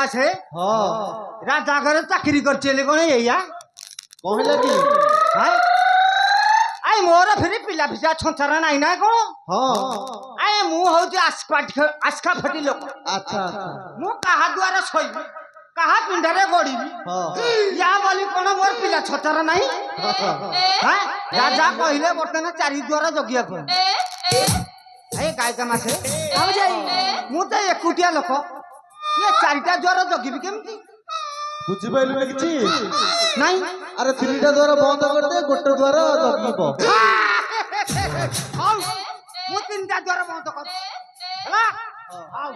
मासे राजा घरे चाकरी करछे कोन एया कहले कि हाय आई मोर फिर पिला फिसा छछरा नाही ना कोन आई मु होती आस्का फटी लोक अच्छा मु कहा द्वारा सोई कहा पिंडरे गड़ीबी या बोली कोन मोर पिला छछरा नाही हां राजा कहिले बर्तन चारि द्वारा जगिया कोन ए गायका मासे आ जाई मु त एकुटिया लोक ये चारिटा द्वारा जगिबी केमती बुझी पाइलु ना किछि नहीं अरे तीनटा द्वार बंद कर दे गोटे द्वार जगिबो आओ मु तीनटा द्वार बंद कर हला आओ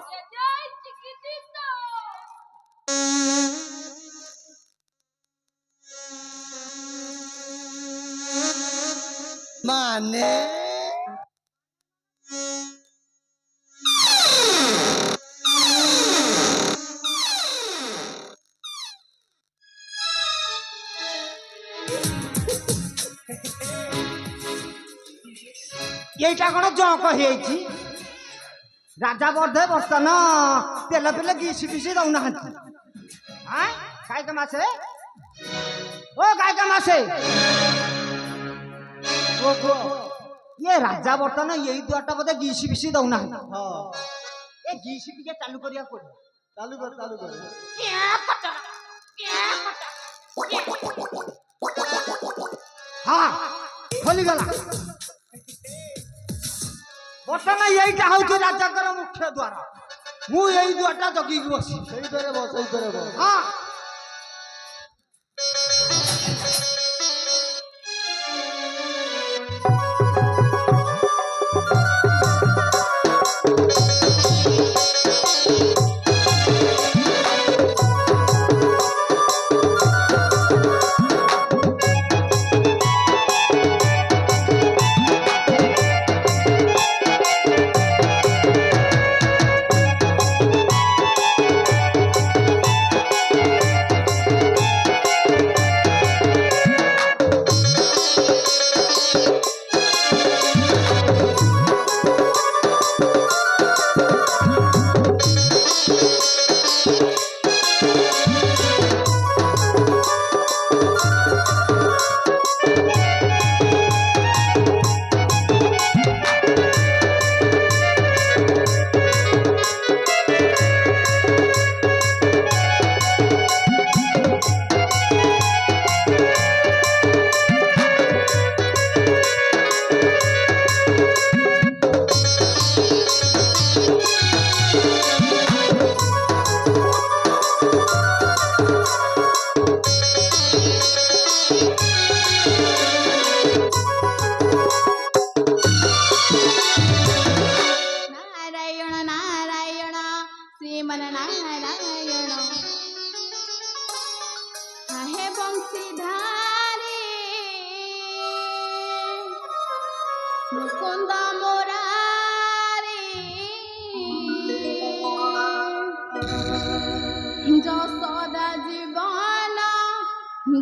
माने এইটা কোন জঙ্ক হয়েছি রাজা বর্ধে বর্তন তেল ফেলে গিসি ফিসি দৌনাহান্তি হ্যাঁ গায়িকা মাসে ও গায়িকা মাসে ये राजा बर्तन यही द्वारटा बोधे गीसी फिसी दौनाहांती ए गीसी टिके चालू करिया पड़े चालू कर हाँ खोली गला बर्तन यहीटा हूँ राजा मुख्य द्वार मु यही द्वारटा जगी बसी सही करे बस हाँ मुकुंदा मोरारी जसोदा जीवन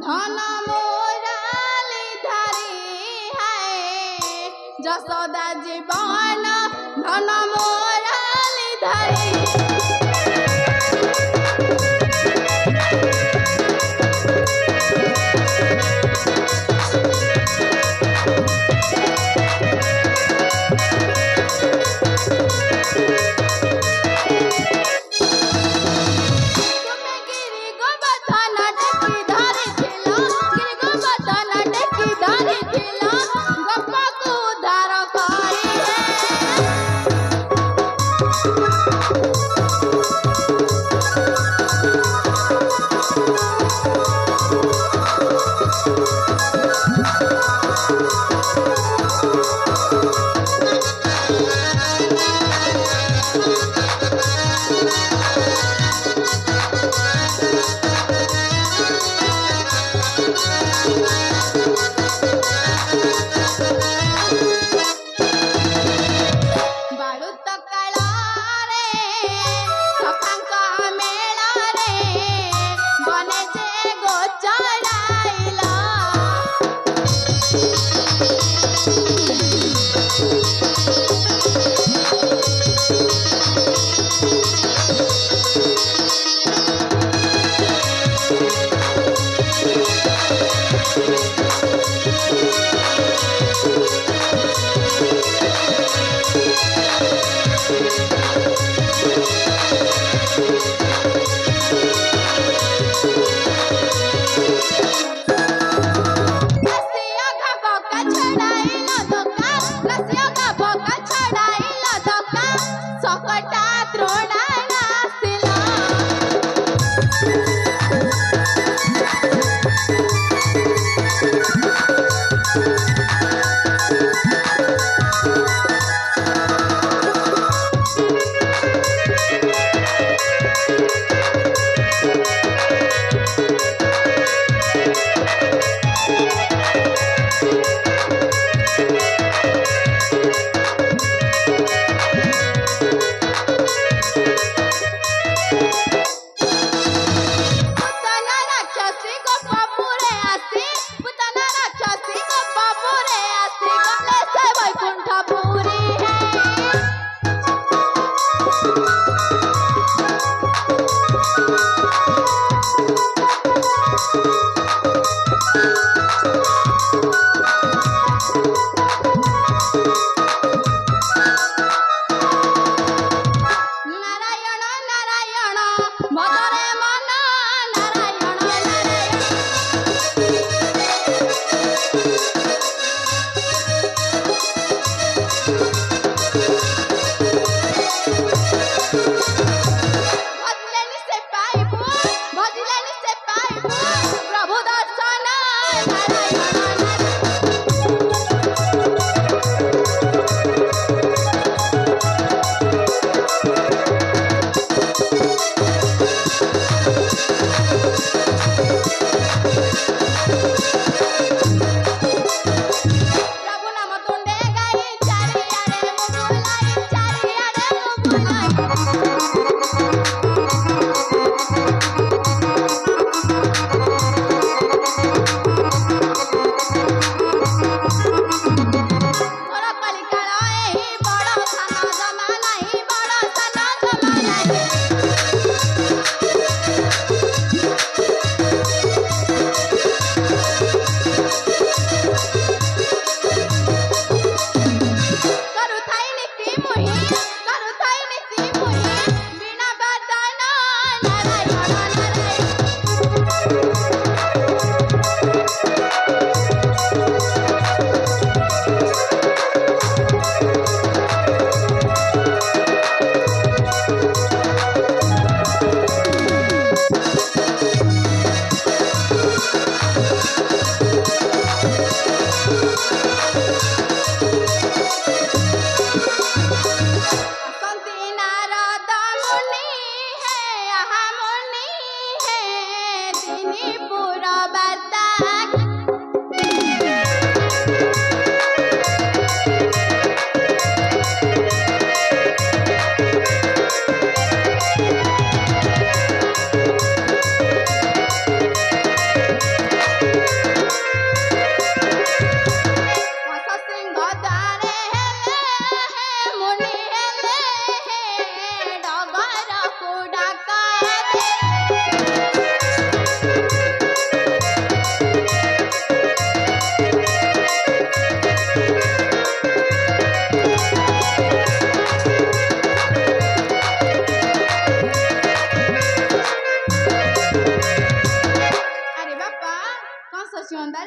धन मोराली धारी है जसोदा जीवन धन मोराली धारी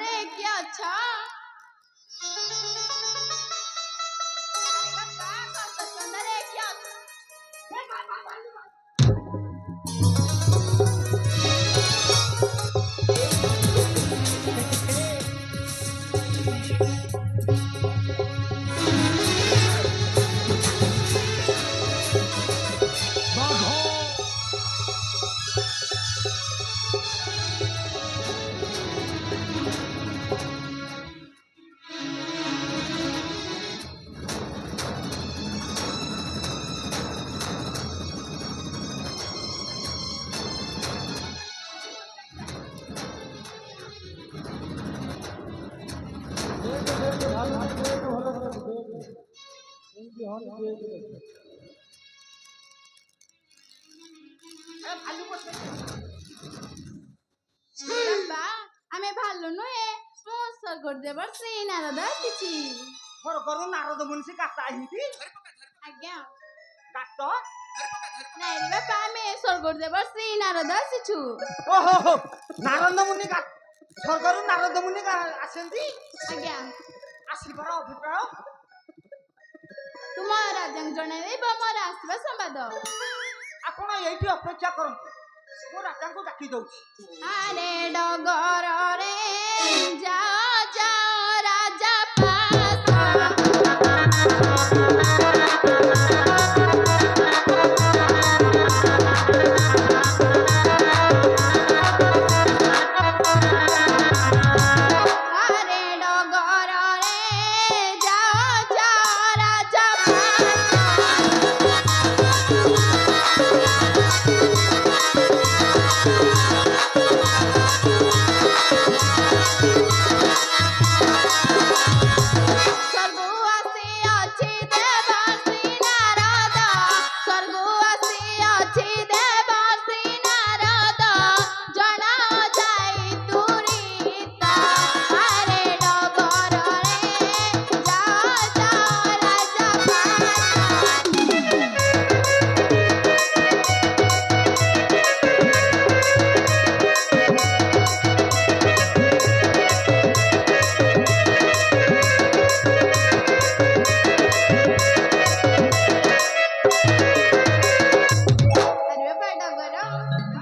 है क्या अच्छा सुंदर है क्या বাবা আমি ভালো নয় মোসর করে দেবার সেই নারদ আসিছি ঘর ঘর নারদ মুনিষি কাটা আহিতি আজ্ঞা কাট নাই রে বাবা আমি স্বর্গ দেবার সেই নারদ আসিছু ওহো হো নারদ মুনি কাট স্বর্গରୁ ନାରଦ ମୁନି ଆସନ୍ତି ଆଜ୍ଞା ଆସିବାର ଅଭିପ୍ରାୟ ତୁମ ରାଜାଙ୍କୁ ଜଣାଇବ ମୋର ଆସିବା ସମ୍ବାଦ ଆପଣ ଏଇଠି ଅପେକ୍ଷା କରନ୍ତୁ ମୁଁ ରାଜାଙ୍କୁ ଡାକି ଦଉଛି ଆରେ ଡଗରରେ ଯାଅ